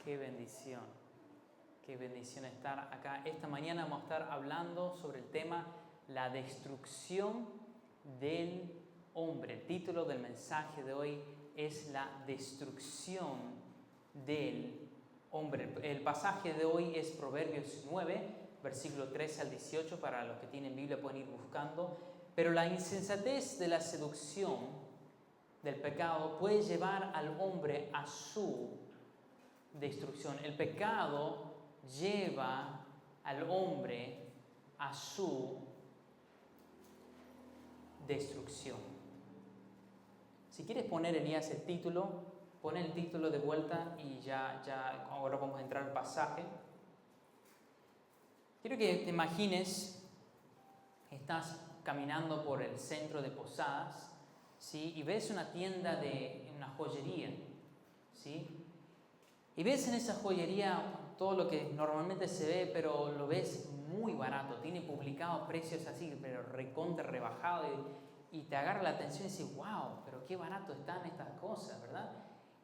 Qué bendición estar acá. Esta mañana vamos a estar hablando sobre el tema la destrucción del hombre. El título del mensaje de hoy es la destrucción del hombre. El pasaje de hoy es Proverbios 9, versículo 13 al 18. Para los que tienen Biblia pueden ir buscando. Pero la insensatez de la seducción del pecado puede llevar al hombre a su destrucción. El pecado lleva al hombre a su destrucción. Si quieres poner, Elías, el título, pon el título de vuelta y ya ahora vamos a entrar al pasaje. Quiero que te imagines, estás caminando por el centro de Posadas, ¿sí? Y ves una tienda una joyería, ¿sí? Y ves en esa joyería todo lo que normalmente se ve, pero lo ves muy barato. Tiene publicados precios así, pero recontra rebajado. Y te agarra la atención y dices, wow, pero qué barato están estas cosas, ¿verdad?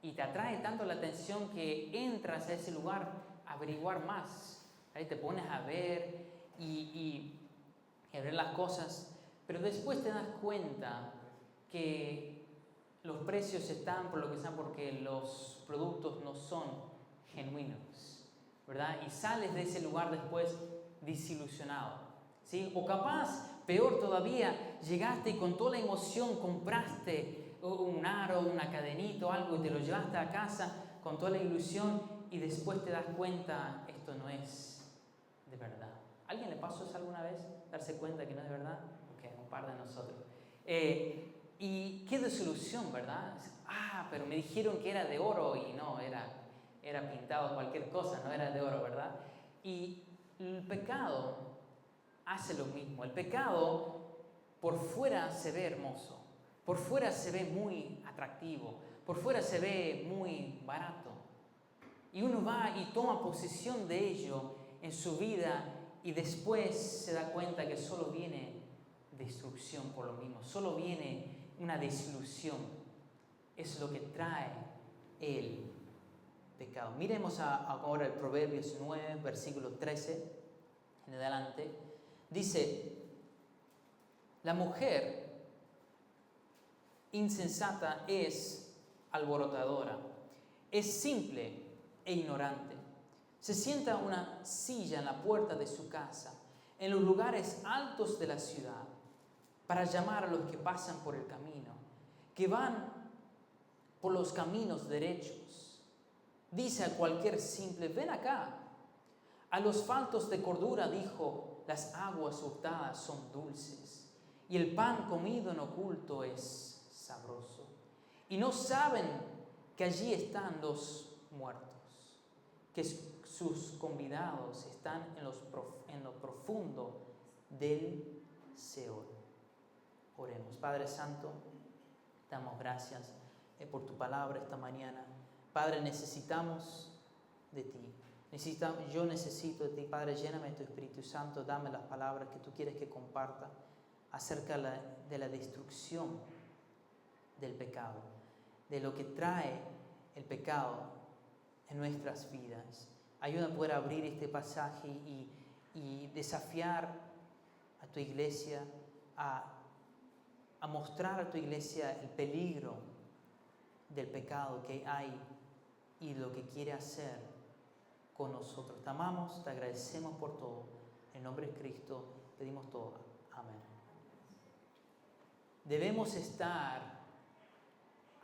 Y te atrae tanto la atención que entras a ese lugar a averiguar más. Ahí te pones a ver y a ver las cosas. Pero después te das cuenta que los precios están por lo que están porque los productos no son genuinos, ¿verdad? Y sales de ese lugar después desilusionado, ¿sí? O capaz, peor todavía, llegaste y con toda la emoción compraste un aro, una cadenita o algo y te lo llevaste a casa con toda la ilusión y después te das cuenta, esto no es de verdad. ¿Alguien le pasó eso alguna vez? ¿Darse cuenta que no es de verdad? Ok, un par de nosotros. Y qué desilusión, ¿verdad? Pero me dijeron que era de oro y no, era pintado cualquier cosa, no era de oro, ¿verdad? Y el pecado hace lo mismo. El pecado por fuera se ve hermoso, por fuera se ve muy atractivo, por fuera se ve muy barato. Y uno va y toma posesión de ello en su vida y después se da cuenta que solo viene destrucción por lo mismo, solo viene una desilusión. Es lo que trae el pecado. Miremos ahora el Proverbios 9, versículo 13 en adelante. Dice, la mujer insensata es alborotadora, es simple e ignorante. Se sienta en una silla en la puerta de su casa, en los lugares altos de la ciudad, para llamar a los que pasan por el camino, que van por los caminos derechos. Dice a cualquier simple, ven acá. A los faltos de cordura dijo, las aguas hurtadas son dulces, y el pan comido en oculto es sabroso. Y no saben que allí están los muertos, que sus convidados están en lo profundo del Seol. Oremos. Padre Santo, damos gracias por tu palabra esta mañana. Padre, necesitamos de ti. Yo necesito de ti. Padre, lléname de tu Espíritu Santo. Dame las palabras que tú quieres que comparta acerca de la destrucción del pecado, de lo que trae el pecado en nuestras vidas. Ayuda a poder abrir este pasaje y desafiar a tu iglesia a mostrar a tu iglesia el peligro del pecado que hay y lo que quiere hacer con nosotros. Te amamos, te agradecemos por todo. En nombre de Cristo pedimos todo. Amén. Debemos estar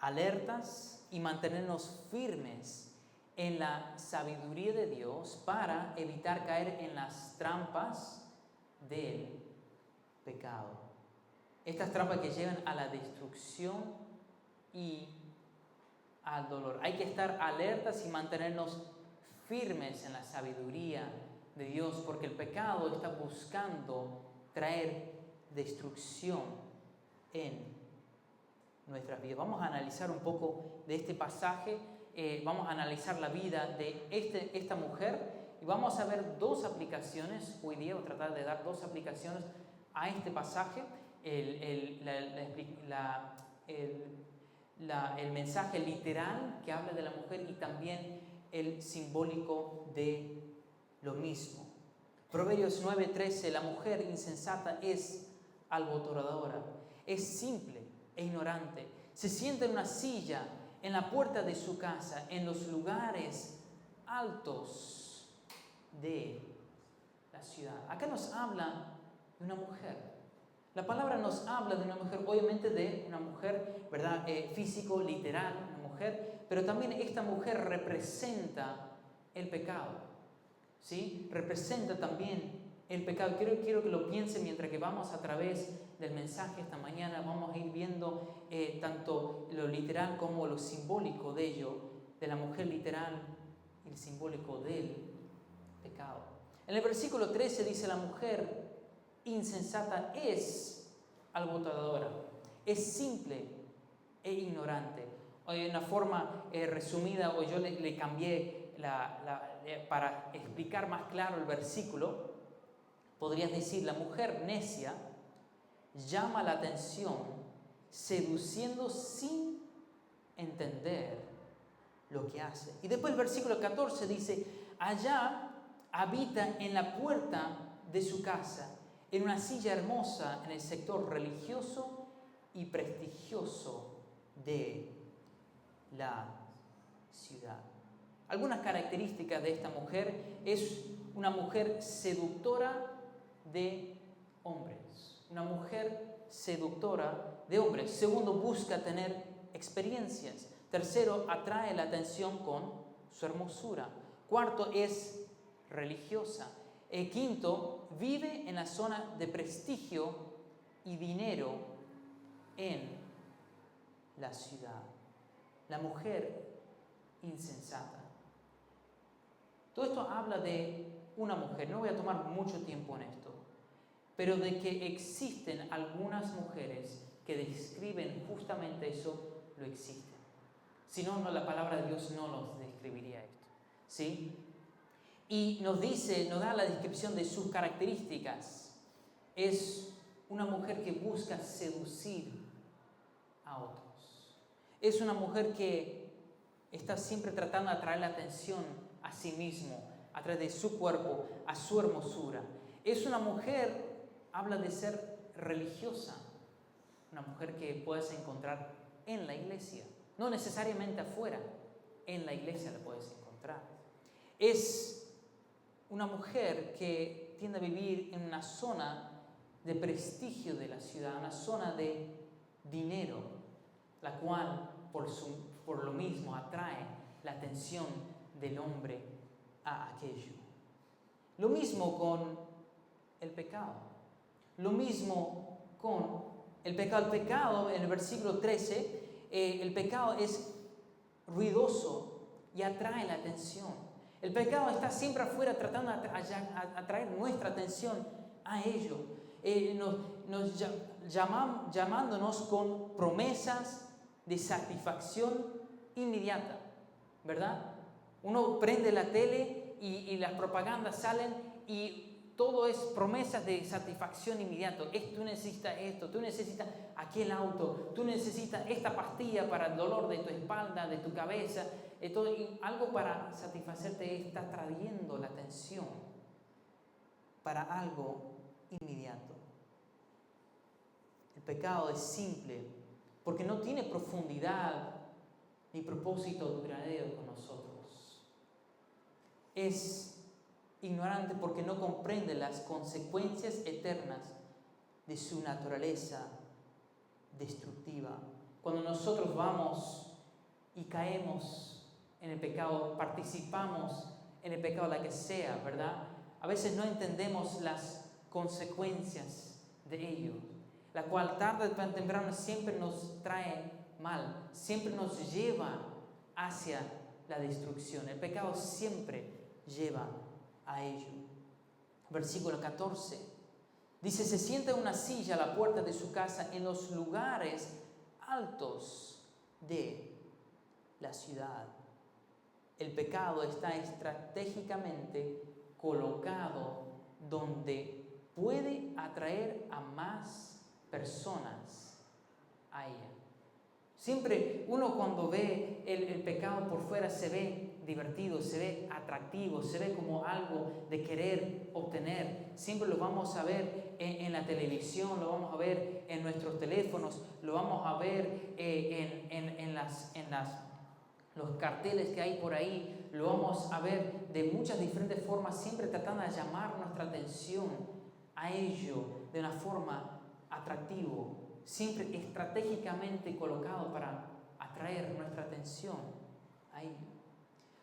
alertas y mantenernos firmes en la sabiduría de Dios para evitar caer en las trampas del pecado. Estas trampas que llevan a la destrucción y al dolor. Hay que estar alertas y mantenernos firmes en la sabiduría de Dios, porque el pecado está buscando traer destrucción en nuestras vidas. Vamos a analizar un poco de este pasaje, vamos a analizar la vida de esta mujer y vamos a ver dos aplicaciones. Hoy día voy a tratar de dar dos aplicaciones a este pasaje. El mensaje literal que habla de la mujer y también el simbólico de lo mismo. Proverbios 9:13, la mujer insensata es alborotadora, es simple e ignorante. Se sienta en una silla en la puerta de su casa, en los lugares altos de la ciudad. Acá nos habla de una mujer. La palabra nos habla de una mujer, obviamente de una mujer, ¿verdad? Físico, literal, una mujer, pero también esta mujer representa el pecado, ¿sí? Representa también el pecado. Quiero que lo piensen mientras que vamos a través del mensaje esta mañana. Vamos a ir viendo tanto lo literal como lo simbólico de ello, de la mujer literal y el simbólico del pecado. En el versículo 13 dice: la mujer insensata es alborotadora, es simple e ignorante. En una forma resumida, o yo le cambié para explicar más claro el versículo, podrías decir: la mujer necia llama la atención seduciendo sin entender lo que hace. Y después el versículo 14 dice: allá habita en la puerta de su casa, en una silla hermosa en el sector religioso y prestigioso de la ciudad. Algunas características de esta mujer: es una mujer seductora de hombres. Una mujer seductora de hombres. Segundo, busca tener experiencias. Tercero, atrae la atención con su hermosura. Cuarto, es religiosa. Quinto, vive en la zona de prestigio y dinero en la ciudad. La mujer insensata. Todo esto habla de una mujer. No voy a tomar mucho tiempo en esto, pero de que existen algunas mujeres que describen justamente eso, lo existen. Si no, la palabra de Dios no nos describiría esto, ¿sí? Y nos da la descripción de sus características. Es una mujer que busca seducir a otros. Es una mujer que está siempre tratando de atraer la atención a sí mismo, a través de su cuerpo, a su hermosura. Es una mujer, habla de ser religiosa, una mujer que puedes encontrar en la iglesia, no necesariamente afuera, en la iglesia la puedes encontrar. Es una mujer que tiende a vivir en una zona de prestigio de la ciudad, una zona de dinero, la cual por lo mismo atrae la atención del hombre a aquello. Lo mismo con el pecado. Lo mismo con el pecado. El pecado, en el versículo 13, el pecado es ruidoso y atrae la atención. El pecado está siempre afuera tratando de atraer nuestra atención a ello. Llamándonos con promesas de satisfacción inmediata, ¿verdad? Uno prende la tele y las propagandas salen y todo es promesas de satisfacción inmediata. Tú necesitas esto, tú necesitas aquel auto, tú necesitas esta pastilla para el dolor de tu espalda, de tu cabeza. Y algo para satisfacerte está trayendo la atención para algo inmediato. El pecado es simple porque no tiene profundidad ni propósito duradero con nosotros. Es ignorante porque no comprende las consecuencias eternas de su naturaleza destructiva. Cuando nosotros vamos y caemos en el pecado, participamos en el pecado, la que sea, ¿verdad? A veces no entendemos las consecuencias de ello, la cual tarde o temprano siempre nos trae mal, siempre nos lleva hacia la destrucción. El pecado siempre lleva a ello. Versículo 14 dice: se sienta en una silla a la puerta de su casa, en los lugares altos de la ciudad. El pecado está estratégicamente colocado donde puede atraer a más personas a ella. Siempre uno cuando ve el pecado por fuera se ve divertido, se ve atractivo, se ve como algo de querer obtener. Siempre lo vamos a ver en la televisión, lo vamos a ver en nuestros teléfonos, lo vamos a ver en los carteles que hay por ahí, lo vamos a ver de muchas diferentes formas, siempre tratando de llamar nuestra atención a ello de una forma atractiva, siempre estratégicamente colocado para atraer nuestra atención a ello.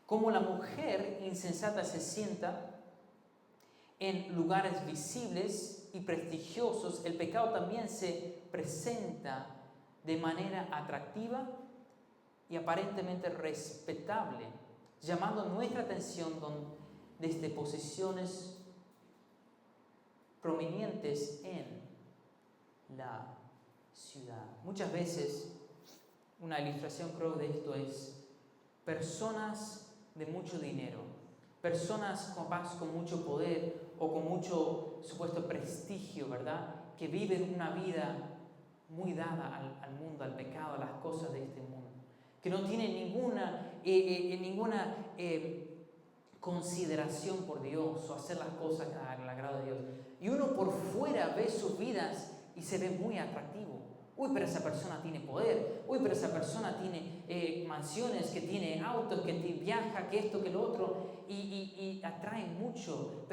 Como la mujer insensata se sienta en lugares visibles y prestigiosos, el pecado también se presenta de manera atractiva y aparentemente respetable, llamando nuestra atención desde posiciones prominentes en la ciudad. Muchas veces, una ilustración creo de esto es personas de mucho dinero, personas capaz con mucho poder o con mucho supuesto prestigio, ¿verdad? Que viven una vida muy dada al mundo, al pecado, a las cosas de este mundo, que no tienen ninguna consideración por Dios o hacer las cosas al agrado de Dios. Y uno por fuera ve sus vidas y se ve muy atractivo. Uy, pero esa persona tiene poder. Uy, pero esa persona tiene mansiones, que tiene autos, que viaja, que esto, que lo otro. Y atrae mucho.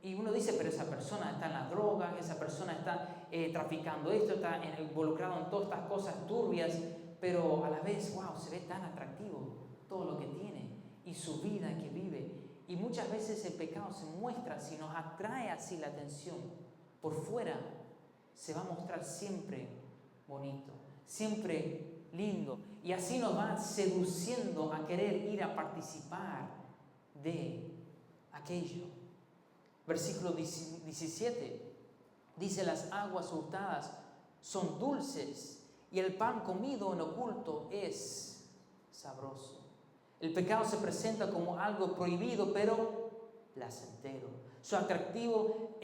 Y uno dice, pero esa persona está en las drogas, esa persona está traficando esto, está involucrado en todas estas cosas turbias. Pero a la vez, wow, se ve tan atractivo todo lo que tiene y su vida que vive. Y muchas veces el pecado se muestra, si nos atrae así la atención, por fuera se va a mostrar siempre bonito, siempre lindo. Y así nos va seduciendo a querer ir a participar de aquello. Versículo 17 dice: las aguas hurtadas son dulces y el pan comido en oculto es sabroso. El pecado se presenta como algo prohibido, pero placentero. Su atractivo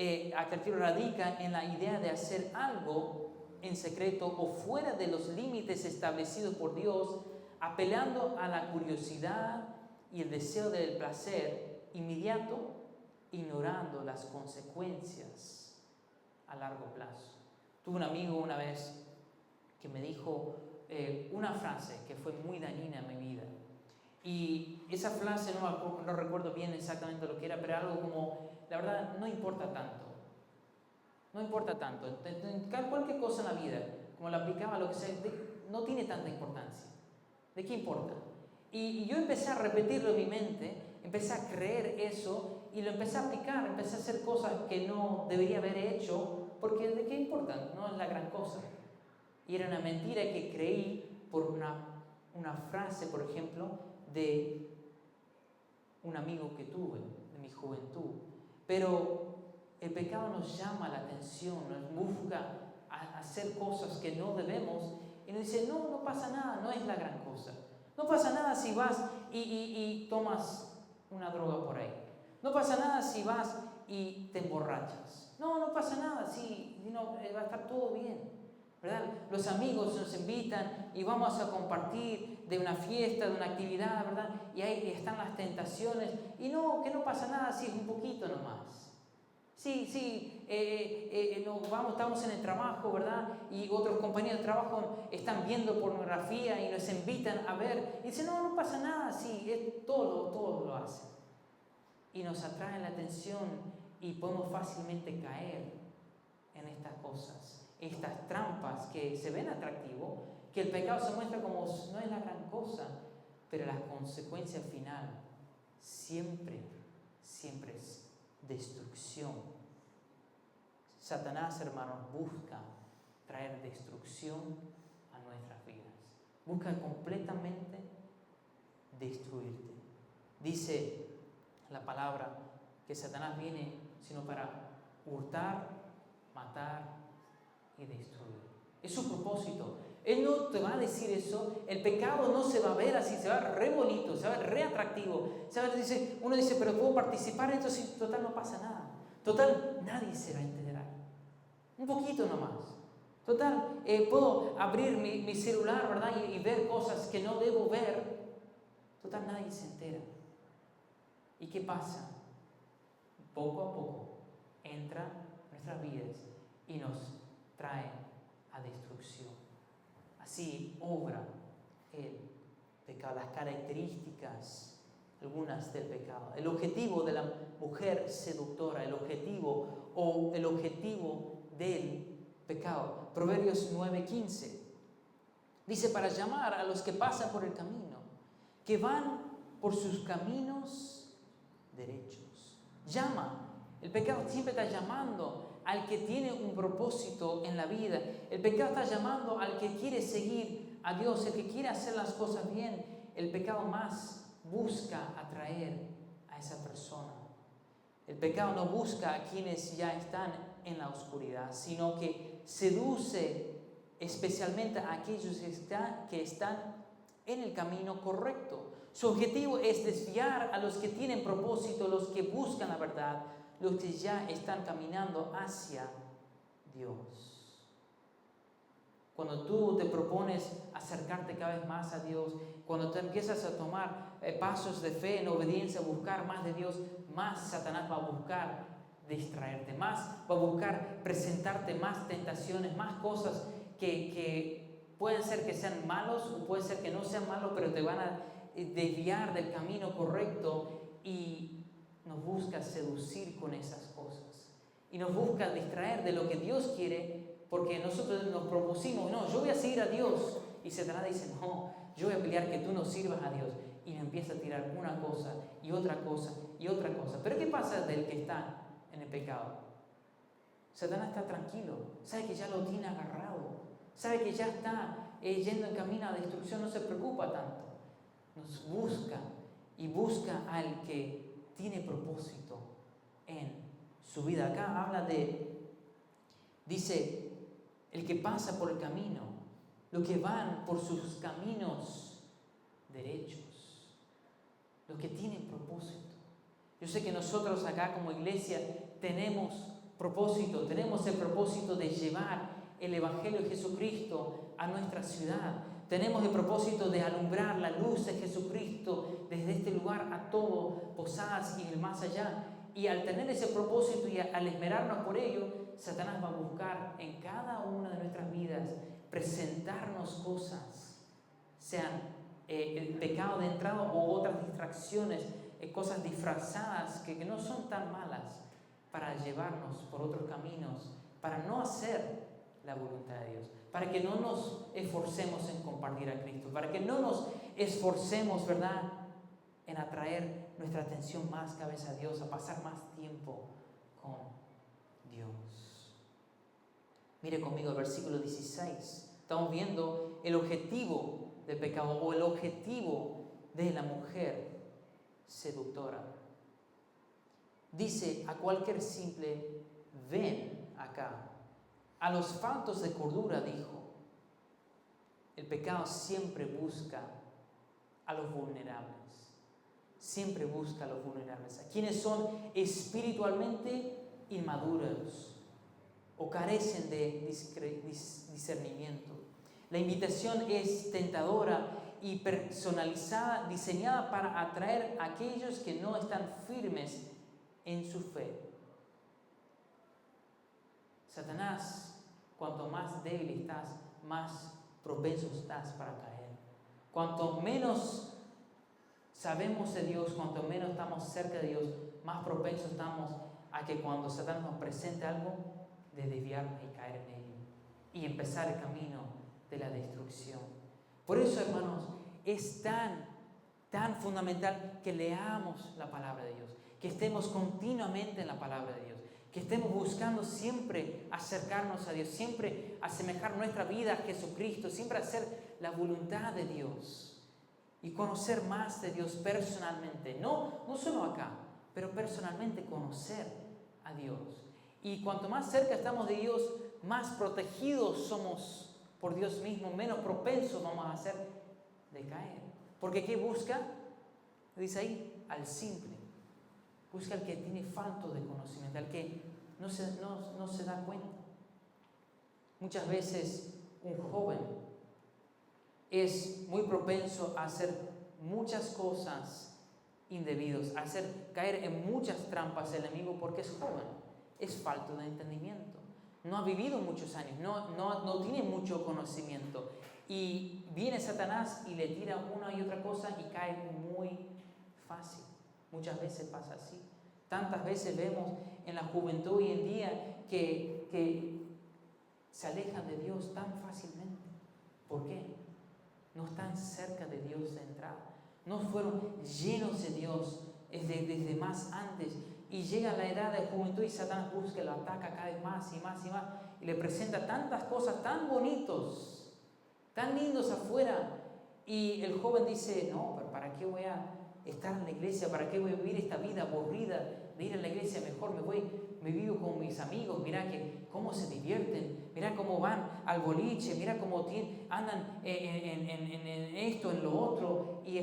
radica en la idea de hacer algo en secreto o fuera de los límites establecidos por Dios, apelando a la curiosidad y el deseo del placer inmediato, ignorando las consecuencias a largo plazo. Tuve un amigo una vez que me dijo una frase que fue muy dañina en mi vida. Y esa frase no recuerdo bien exactamente lo que era, pero algo como, la verdad, no importa tanto. No importa tanto. Cualquier cosa en la vida, como la aplicaba, lo que sea, no tiene tanta importancia. ¿De qué importa? Y yo empecé a repetirlo en mi mente, empecé a creer eso y lo empecé a aplicar, empecé a hacer cosas que no debería haber hecho, porque ¿de qué importa? No es la gran cosa. Y era una mentira que creí por una frase, por ejemplo, de un amigo que tuve, de mi juventud. Pero el pecado nos llama la atención, nos busca a hacer cosas que no debemos y nos dice, no pasa nada, no es la gran cosa. No pasa nada si vas y tomas una droga por ahí. No pasa nada si vas y te emborrachas. No pasa nada, va a estar todo bien, ¿verdad? Los amigos nos invitan y vamos a compartir de una fiesta, de una actividad, ¿verdad? Y ahí están las tentaciones. Y que no pasa nada si es un poquito nomás. Estamos en el trabajo, ¿verdad? Y otros compañeros de trabajo están viendo pornografía y nos invitan a ver. Y dicen, no pasa nada, todo lo hacen. Y nos atrae la atención y podemos fácilmente caer en estas cosas, estas trampas que se ven atractivos, que el pecado se muestra como no es la gran cosa, pero la consecuencia final siempre es destrucción. Satanás, hermanos, busca traer destrucción a nuestras vidas. Busca completamente destruirte. Dice la palabra que Satanás viene sino para hurtar, matar y destruir. Es su propósito. Él no te va a decir eso. El pecado no se va a ver así, se va a ver re bonito, se va a ver re atractivo. Uno dice, pero puedo participar en esto, sí, total no pasa nada. Total, nadie se va a enterar. Un poquito nomás. Total, puedo abrir mi celular, ¿verdad? Y ver cosas que no debo ver. Total, nadie se entera. ¿Y qué pasa? Poco a poco entra en nuestras vidas y nos trae a destrucción. Así obra el pecado, las características, algunas del pecado. El objetivo de la mujer seductora, el objetivo del pecado. Proverbios 9:15 dice: para llamar a los que pasan por el camino, que van por sus caminos derechos. Llama. El pecado siempre está llamando al que tiene un propósito en la vida. El pecado está llamando al que quiere seguir a Dios, el que quiere hacer las cosas bien. El pecado más busca atraer a esa persona. El pecado no busca a quienes ya están en la oscuridad, sino que seduce especialmente a aquellos que están en el camino correcto. Su objetivo es desviar a los que tienen propósito, los que buscan la verdad, los que ya están caminando hacia Dios. Cuando tú te propones acercarte cada vez más a Dios, cuando te empiezas a tomar pasos de fe en obediencia, a buscar más de Dios, más Satanás va a buscar distraerte, más va a buscar presentarte más tentaciones, más cosas que pueden ser que sean malos o puede ser que no sean malos, pero te van a desviar del camino correcto, y nos busca seducir con esas cosas y nos busca distraer de lo que Dios quiere, porque nosotros nos propusimos: no, yo voy a seguir a Dios, y Satanás dice: no, yo voy a pelear que tú no sirvas a Dios, y nos empieza a tirar una cosa y otra cosa y otra cosa. Pero ¿qué pasa del que está en el pecado? Satanás está tranquilo, sabe que ya lo tiene agarrado, sabe que ya está yendo en camino a destrucción, no se preocupa tanto. Nos busca y busca al que tiene propósito en su vida. Acá habla dice, el que pasa por el camino, los que van por sus caminos derechos, los que tienen propósito. Yo sé que nosotros acá como iglesia tenemos propósito, tenemos el propósito de llevar el Evangelio de Jesucristo a nuestra ciudad. Tenemos el propósito de alumbrar la luz de Jesucristo desde este lugar a todo Posadas y el más allá. Y al tener ese propósito y al esmerarnos por ello, Satanás va a buscar en cada una de nuestras vidas presentarnos cosas, sean el pecado de entrada o otras distracciones, cosas disfrazadas que no son tan malas, para llevarnos por otros caminos, para no hacer la voluntad de Dios, para que no nos esforcemos en compartir a Cristo, para que no nos esforcemos, ¿verdad?, en atraer nuestra atención más cada vez a Dios, a pasar más tiempo con Dios. Mire conmigo el versículo 16. Estamos viendo el objetivo del pecado o el objetivo de la mujer seductora. Dice: a cualquier simple ven acá. A los faltos de cordura, dijo. El pecado siempre busca a los vulnerables. Siempre busca a los vulnerables. A quienes son espiritualmente inmaduros o carecen de discernimiento. La invitación es tentadora y personalizada, diseñada para atraer a aquellos que no están firmes en su fe. Satanás, cuanto más débil estás, más propenso estás para caer. Cuanto menos sabemos de Dios, cuanto menos estamos cerca de Dios, más propensos estamos a que cuando Satanás nos presente algo, de desviarnos y caer en ello y empezar el camino de la destrucción. Por eso, hermanos, es tan fundamental que leamos la palabra de Dios, que estemos continuamente en la palabra de Dios, que estemos buscando siempre acercarnos a Dios, siempre asemejar nuestra vida a Jesucristo, siempre hacer la voluntad de Dios y conocer más de Dios personalmente, no solo acá, pero personalmente conocer a Dios. Y cuanto más cerca estamos de Dios, más protegidos somos por Dios mismo, menos propensos vamos a ser de caer. Porque ¿qué busca? Dice ahí, al simple. Busca al que tiene falto de conocimiento, al que no se da cuenta. Muchas veces un joven es muy propenso a ser muchas cosas indebidas, hacer caer en muchas trampas el enemigo porque es joven, es falto de entendimiento. No ha vivido muchos años, no tiene mucho conocimiento. Y viene Satanás y le tira una y otra cosa y cae muy fácil. Muchas veces pasa así. Tantas veces vemos en la juventud hoy en día que se alejan de Dios tan fácilmente. ¿Por qué? No están cerca de Dios de entrada. No fueron llenos de Dios desde más antes. Y llega la edad de juventud y Satanás busca y lo ataca cada vez más y más y más. Y le presenta tantas cosas tan bonitos, tan lindos afuera. Y el joven dice, no, pero ¿para qué voy a estar en la iglesia? ¿Para qué voy a vivir esta vida aburrida de ir a la iglesia? Mejor me vivo con mis amigos. Mira cómo se divierten, mira cómo van al boliche, mira cómo andan en esto, en lo otro. Y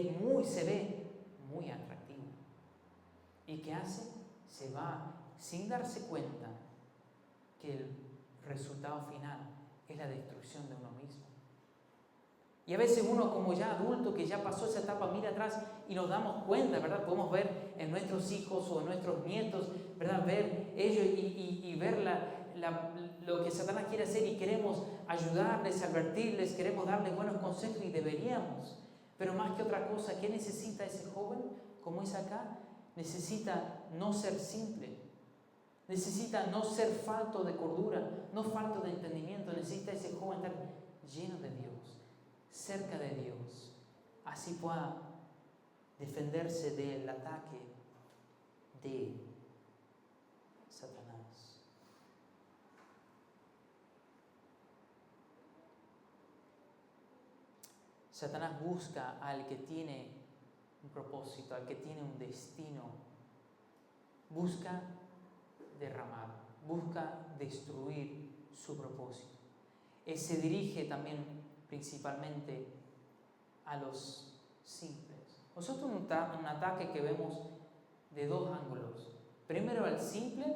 se ve muy atractivo. ¿Y qué hace? Se va sin darse cuenta que el resultado final es la destrucción de uno mismo. Y a veces uno como ya adulto que ya pasó esa etapa mira atrás y nos damos cuenta, ¿verdad? Podemos ver en nuestros hijos o en nuestros nietos, ¿verdad? Ver ellos y ver lo que Satanás quiere hacer y queremos ayudarles, advertirles, queremos darles buenos consejos y deberíamos. Pero más que otra cosa, ¿qué necesita ese joven? Como es acá, necesita no ser simple, necesita no ser falto de cordura, no falto de entendimiento, necesita ese joven estar lleno de Dios, cerca de Dios, así pueda defenderse del ataque de Satanás. Satanás busca al que tiene un propósito, al que tiene un destino, busca derramar, busca destruir su propósito. Él se dirige también principalmente a los simples. Nosotros un ataque que vemos de dos ángulos. Primero al simple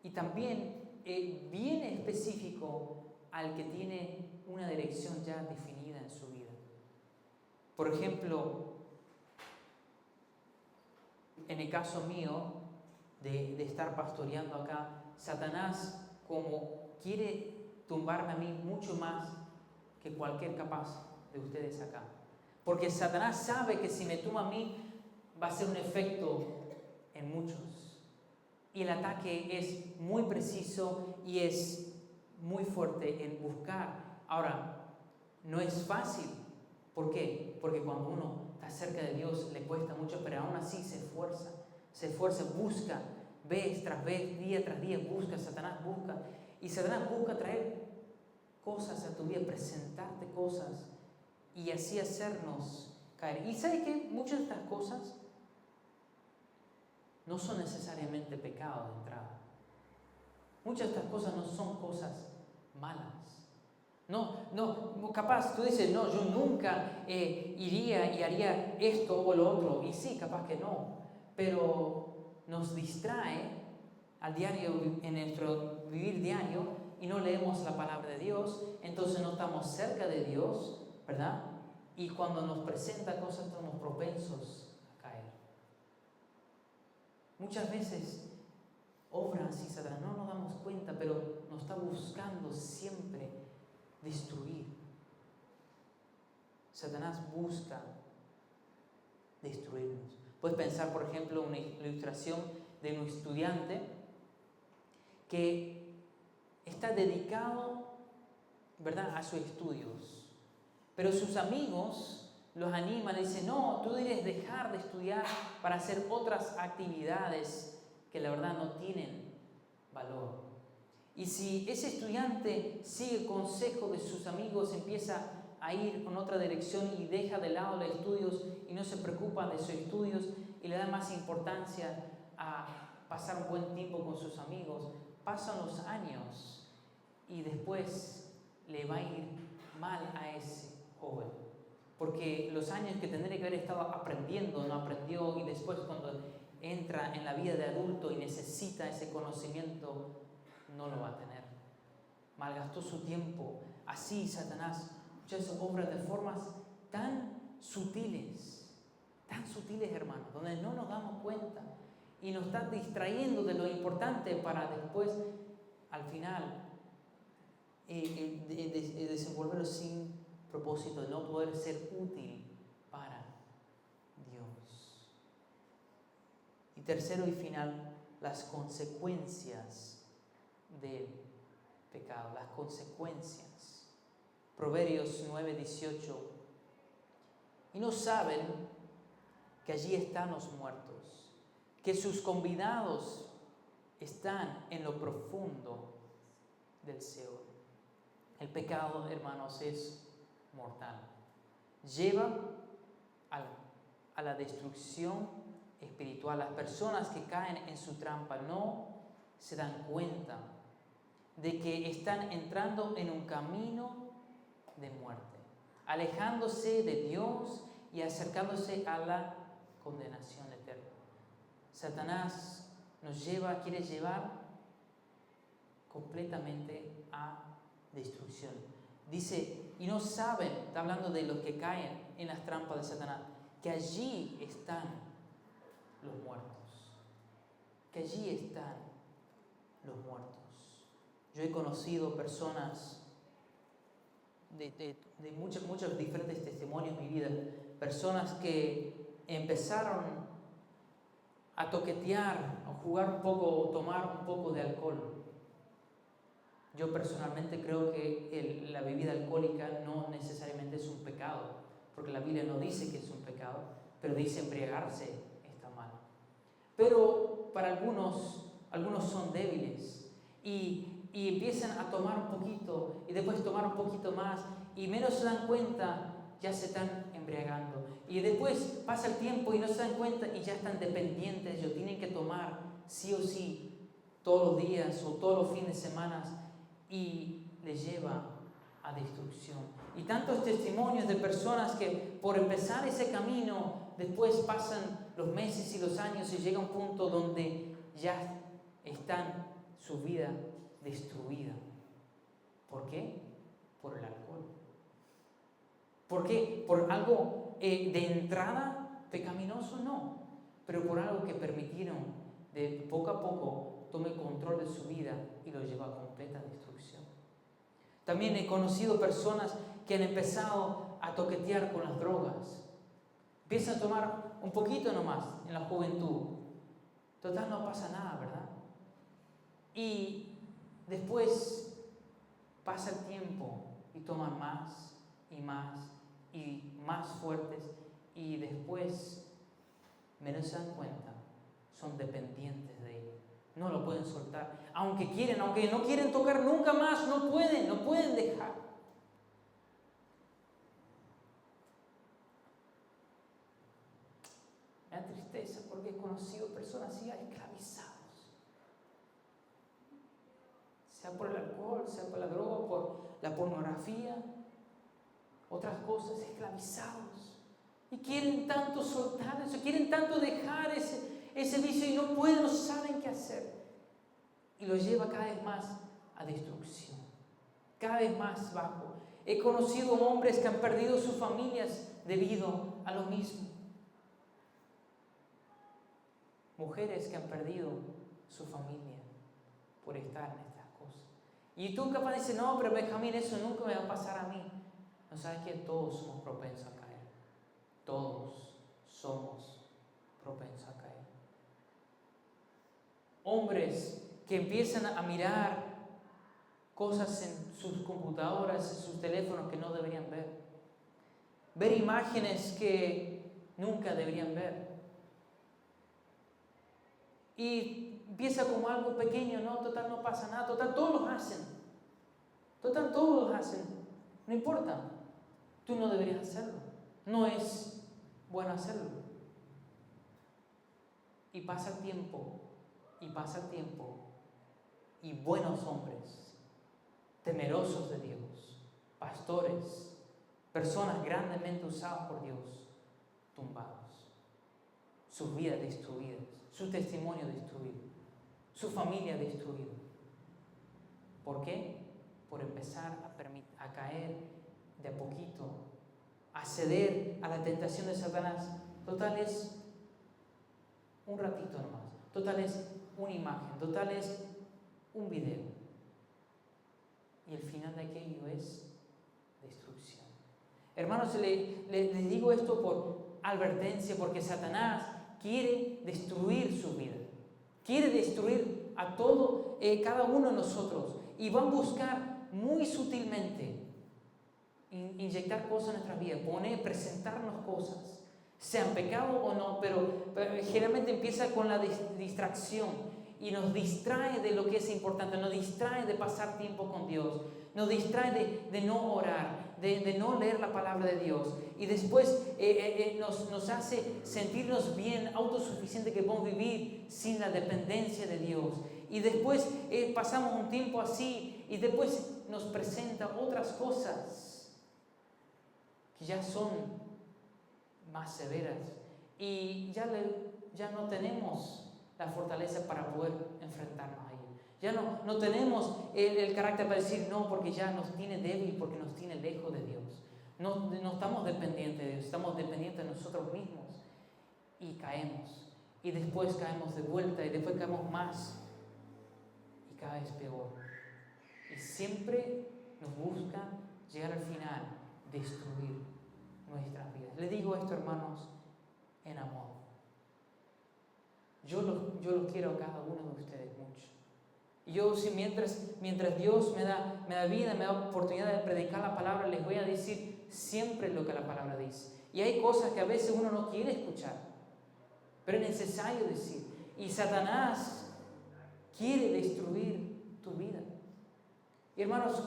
y también bien específico al que tiene una dirección ya definida en su vida. Por ejemplo, en el caso mío de estar pastoreando acá, Satanás como quiere tumbarme a mí mucho más que cualquier capaz de ustedes acá. Porque Satanás sabe que si me tumba a mí va a ser un efecto en muchos. Y el ataque es muy preciso y es muy fuerte en buscar. Ahora, no es fácil. ¿Por qué? Porque cuando uno está cerca de Dios le cuesta mucho, pero aún así se esfuerza, busca, vez tras vez, día tras día, busca, Satanás busca. Y Satanás busca traer cosas a tu vida, presentarte cosas y así hacernos caer. Y ¿sabes qué? Muchas de estas cosas no son necesariamente pecados de entrada. Muchas de estas cosas no son cosas malas. No, capaz tú dices, no, yo nunca iría y haría esto o lo otro. Y sí, capaz que no. Pero nos distrae al diario, en nuestro vivir diario, y no leemos la palabra de Dios, entonces no estamos cerca de Dios, ¿verdad? Y cuando nos presenta cosas estamos propensos a caer. Muchas veces obra así Satanás, no nos damos cuenta, pero nos está buscando siempre destruir. Satanás busca destruirnos. Puedes pensar, por ejemplo, una ilustración de un estudiante que está dedicado, ¿verdad?, a sus estudios. Pero sus amigos los animan, le dicen, no, tú debes dejar de estudiar para hacer otras actividades que la verdad no tienen valor. Y si ese estudiante sigue el consejo de sus amigos, empieza a ir en otra dirección y deja de lado los estudios y no se preocupa de sus estudios y le da más importancia a pasar un buen tiempo con sus amigos, pasan los años y después le va a ir mal a ese joven. Porque los años que tendría que haber estado aprendiendo, no aprendió, y después cuando entra en la vida de adulto y necesita ese conocimiento, no lo va a tener. Malgastó su tiempo. Así Satanás muchas veces obra de formas tan sutiles, hermanos, donde no nos damos cuenta y nos están distrayendo de lo importante para después, al final, desenvolverlo sin propósito, de no poder ser útil para Dios. Y tercero y final, las consecuencias del pecado, las consecuencias. Proverbios 9:18. Y no saben que allí están los muertos, que sus convidados están en lo profundo del Seol. El pecado, hermanos, es mortal. Lleva a la destrucción espiritual. Las personas que caen en su trampa no se dan cuenta de que están entrando en un camino de muerte, alejándose de Dios y acercándose a la condenación eterna. Satanás quiere llevar completamente a destrucción. Dice, y no saben, está hablando de los que caen en las trampas de Satanás, que allí están los muertos. Que allí están los muertos. Yo he conocido personas de muchos diferentes testimonios en mi vida, personas que empezaron a toquetear, a jugar un poco o tomar un poco de alcohol. Yo personalmente creo que la bebida alcohólica no necesariamente es un pecado, porque la Biblia no dice que es un pecado, pero dice embriagarse está mal. Pero para algunos son débiles y empiezan a tomar un poquito y después tomar un poquito más y menos se dan cuenta, ya se están embriagando. Y después pasa el tiempo y no se dan cuenta y ya están dependientes, ellos tienen que tomar sí o sí todos los días o todos los fines de semana y les lleva a destrucción. Y tantos testimonios de personas que por empezar ese camino, después pasan los meses y los años y llega un punto donde ya están su vida destruida. ¿Por qué? Por el alcohol. ¿Por qué? ¿Por algo de entrada pecaminoso? No, pero por algo que permitieron de poco a poco tome control de su vida y lo lleva a completa destrucción. También he conocido personas que han empezado a toquetear con las drogas. Empiezan a tomar un poquito nomás en la juventud. Total, no pasa nada, ¿verdad? Y después pasa el tiempo y toman más y más fuertes y después, menos se dan cuenta, son dependientes de ello. No lo pueden soltar. Aunque no quieren tocar nunca más, no pueden dejar. Me da tristeza porque he conocido personas así esclavizados. Sea por el alcohol, sea por la droga, por la pornografía, otras cosas, esclavizados. Y quieren tanto soltar eso, quieren tanto dejar ese vicio y no pueden, no saben qué hacer. Y lo lleva cada vez más a destrucción, cada vez más bajo. He conocido hombres que han perdido sus familias debido a lo mismo. Mujeres que han perdido su familia por estar en estas cosas. Y tú capaz dices, no, pero Benjamín, eso nunca me va a pasar a mí. No sabes que todos somos propensos a caer. Todos somos propensos a caer. Hombres que empiezan a mirar cosas en sus computadoras, en sus teléfonos que no deberían ver. Ver imágenes que nunca deberían ver. Y empieza como algo pequeño, no, total no pasa nada, total todos los hacen. Total todos los hacen. No importa, tú no deberías hacerlo. No es bueno hacerlo. Y pasa el tiempo, y buenos hombres, temerosos de Dios, pastores, personas grandemente usadas por Dios, tumbados, sus vidas destruidas, su testimonio destruido, su familia destruida. ¿Por qué? Por empezar a caer de a poquito a ceder a la tentación de Satanás. Total es un ratito nomás. Total es una imagen. Total es un video. Y el final de aquello es destrucción. Hermanos, les digo esto por advertencia, porque Satanás quiere destruir su vida. Quiere destruir a todo, cada uno de nosotros. Y va a buscar muy sutilmente inyectar cosas en nuestras vidas, presentarnos cosas, sean pecado o no, pero generalmente empieza con la distracción y nos distrae de lo que es importante, nos distrae de pasar tiempo con Dios, nos distrae de no orar, de no leer la palabra de Dios, y después nos hace sentirnos bien, autosuficientes, que podemos vivir sin la dependencia de Dios. Y después pasamos un tiempo así y después nos presenta otras cosas que ya son más severas y ya no tenemos la fortaleza para poder enfrentarnos a ello. Ya no tenemos el carácter para decir no, porque ya nos tiene débil, porque nos tiene lejos de Dios. No estamos dependientes de Dios, estamos dependientes de nosotros mismos y caemos. Y después caemos de vuelta y después caemos más y cada vez peor. Y siempre nos buscan llegar al final, destruir nuestras vidas. Les digo esto, hermanos, en amor. Yo los quiero a cada uno de ustedes mucho. Y yo, mientras Dios me da vida, me da oportunidad de predicar la palabra, les voy a decir siempre lo que la palabra dice. Y hay cosas que a veces uno no quiere escuchar, pero es necesario decir. Y Satanás quiere destruir tu vida. Y hermanos,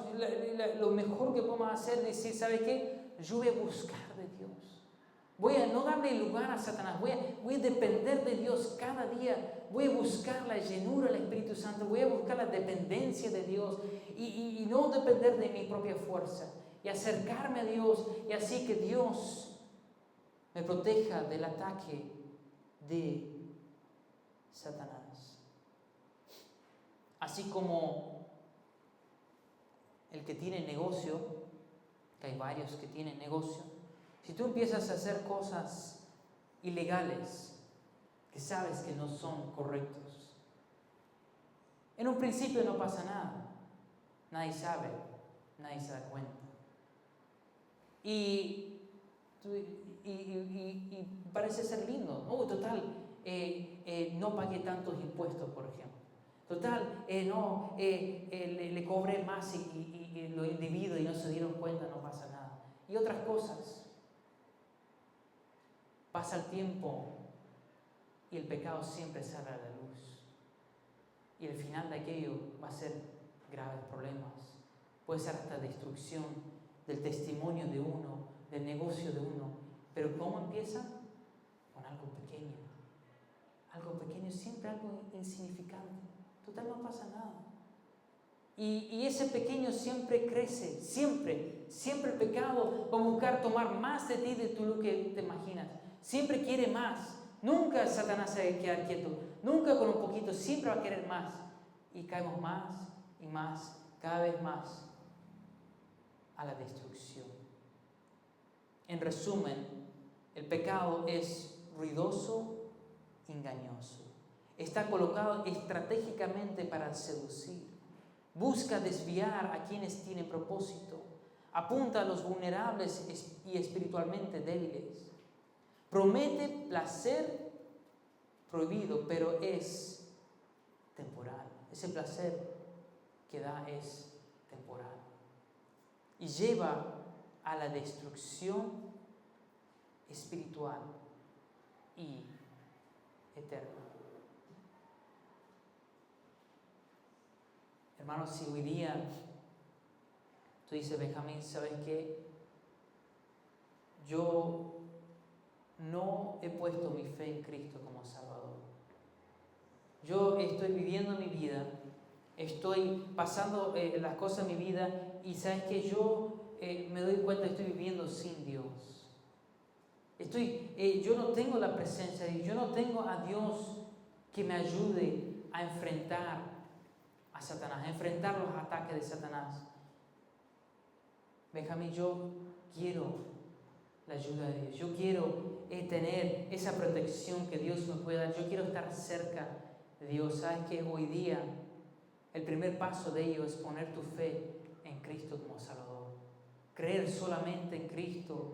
lo mejor que podemos hacer es decir, ¿sabe qué? Yo voy a buscar de Dios. Voy a no darle lugar a Satanás. Voy a depender de Dios cada día. Voy a buscar la llenura del Espíritu Santo. Voy a buscar la dependencia de Dios. Y no depender de mi propia fuerza. Y acercarme a Dios. Y así que Dios me proteja del ataque de Satanás. Así como el que tiene negocio, que hay varios que tienen negocio, si tú empiezas a hacer cosas ilegales que sabes que no son correctos, en un principio no pasa nada, nadie sabe, nadie se da cuenta. Y parece ser lindo. Total, no pagué tantos impuestos, por ejemplo. Total, le cobré más y lo individuo y no se dieron cuenta, no pasa nada. Y otras cosas. Pasa el tiempo y el pecado siempre sale a la luz. Y el final de aquello va a ser graves problemas. Puede ser hasta destrucción del testimonio de uno, del negocio de uno. Pero ¿cómo empieza? Con algo pequeño. Algo pequeño, siempre algo insignificante. Total, no pasa nada. Y ese pequeño siempre crece, siempre el pecado va a buscar tomar más de ti de lo que te imaginas. Siempre quiere más. Nunca Satanás se va a quedar quieto. Nunca con un poquito, siempre va a querer más. Y caemos más y más, cada vez más, a la destrucción. En resumen, el pecado es ruidoso, engañoso. Está colocado estratégicamente para seducir. Busca desviar a quienes tienen propósito. Apunta a los vulnerables y espiritualmente débiles. Promete placer prohibido, pero es temporal. Ese placer que da es temporal. Y lleva a la destrucción espiritual y eterna. Hermanos, si hoy día tú dices, Benjamín, ¿sabes qué? Yo no he puesto mi fe en Cristo como Salvador. Yo estoy viviendo mi vida, estoy pasando las cosas en mi vida y ¿sabes qué? Yo me doy cuenta que estoy viviendo sin Dios. Yo no tengo la presencia de Dios, yo no tengo a Dios que me ayude a enfrentar a Satanás, a enfrentar los ataques de Satanás. Benjamín, yo quiero la ayuda de Dios. Yo quiero tener esa protección que Dios me puede dar. Yo quiero estar cerca de Dios. ¿Sabes que hoy día el primer paso de ello es poner tu fe en Cristo como Salvador? Creer solamente en Cristo,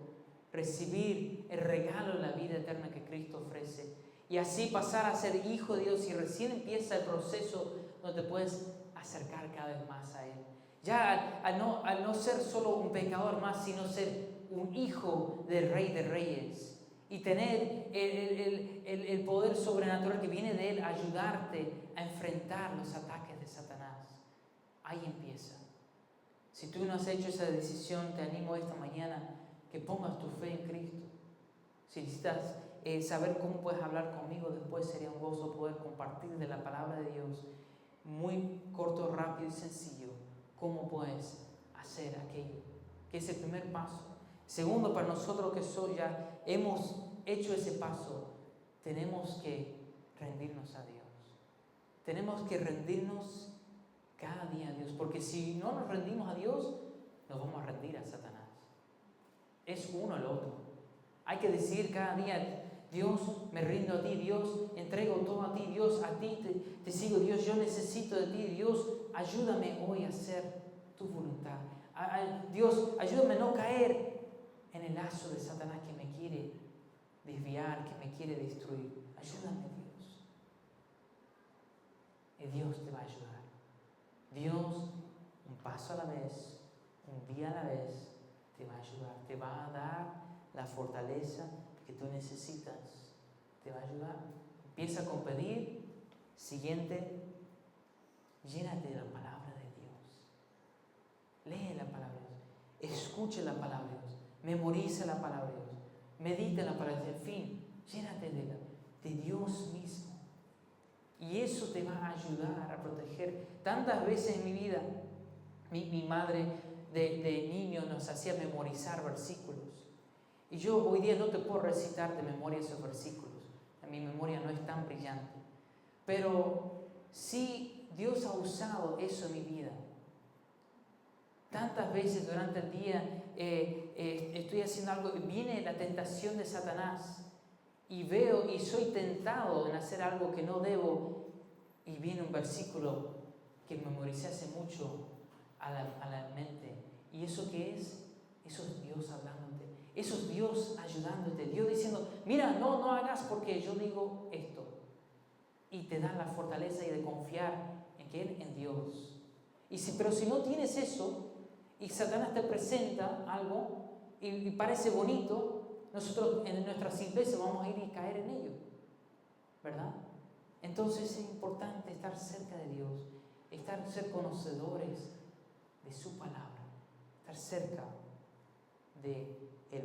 recibir el regalo de la vida eterna que Cristo ofrece y así pasar a ser hijo de Dios, y recién empieza el proceso donde te puedes acercar cada vez más a Él. Ya al no ser solo un pecador más, sino ser un hijo del Rey de Reyes y tener el poder sobrenatural que viene de Él a ayudarte a enfrentar los ataques de Satanás. Ahí empieza. Si tú no has hecho esa decisión, te animo esta mañana que pongas tu fe en Cristo. Si necesitas saber cómo puedes hablar conmigo después, sería un gozo poder compartir de la palabra de Dios, muy corto, rápido y sencillo, cómo puedes hacer aquello, que es el primer paso. Segundo, para nosotros que ya hemos hecho ese paso, tenemos que rendirnos a Dios. Tenemos que rendirnos cada día a Dios, porque si no nos rendimos a Dios, nos vamos a rendir a Satanás. Es uno al otro. Hay que decir cada día: Dios, me rindo a ti, Dios, entrego todo a ti, Dios, a ti te sigo, Dios, yo necesito de ti, Dios, ayúdame hoy a hacer tu voluntad. Dios, ayúdame a no caer en el lazo de Satanás que me quiere desviar, que me quiere destruir. Ayúdame, Dios. Y Dios te va a ayudar. Dios, un paso a la vez, un día a la vez, te va a ayudar, te va a dar la fortaleza que tú necesitas, te va a ayudar. Empieza con pedir. Siguiente, llénate de la palabra de Dios. Lee la palabra de Dios, escuche la palabra de Dios, memoriza la palabra de Dios, medita la palabra de Dios, en fin, llénate de Dios mismo. Y eso te va a ayudar a proteger. Tantas veces en mi vida, mi madre de niño nos hacía memorizar versículos. Y yo hoy día no te puedo recitar de memoria esos versículos. Mi memoria no es tan brillante. Pero sí, Dios ha usado eso en mi vida. Tantas veces durante el día estoy haciendo algo y viene la tentación de Satanás. Y veo y soy tentado en hacer algo que no debo, y viene un versículo que memoricé hace mucho a la mente. ¿Y eso qué es? Eso es Dios hablándote. Eso es Dios ayudándote. Dios diciendo: mira, no hagas porque yo digo esto. Y te da la fortaleza y de confiar en quién, en Dios. Pero si no tienes eso y Satanás te presenta algo y parece bonito, nosotros en nuestra simpleza vamos a ir y caer en ello, ¿verdad? Entonces es importante estar cerca de Dios, ser conocedores de su palabra, estar cerca de Él.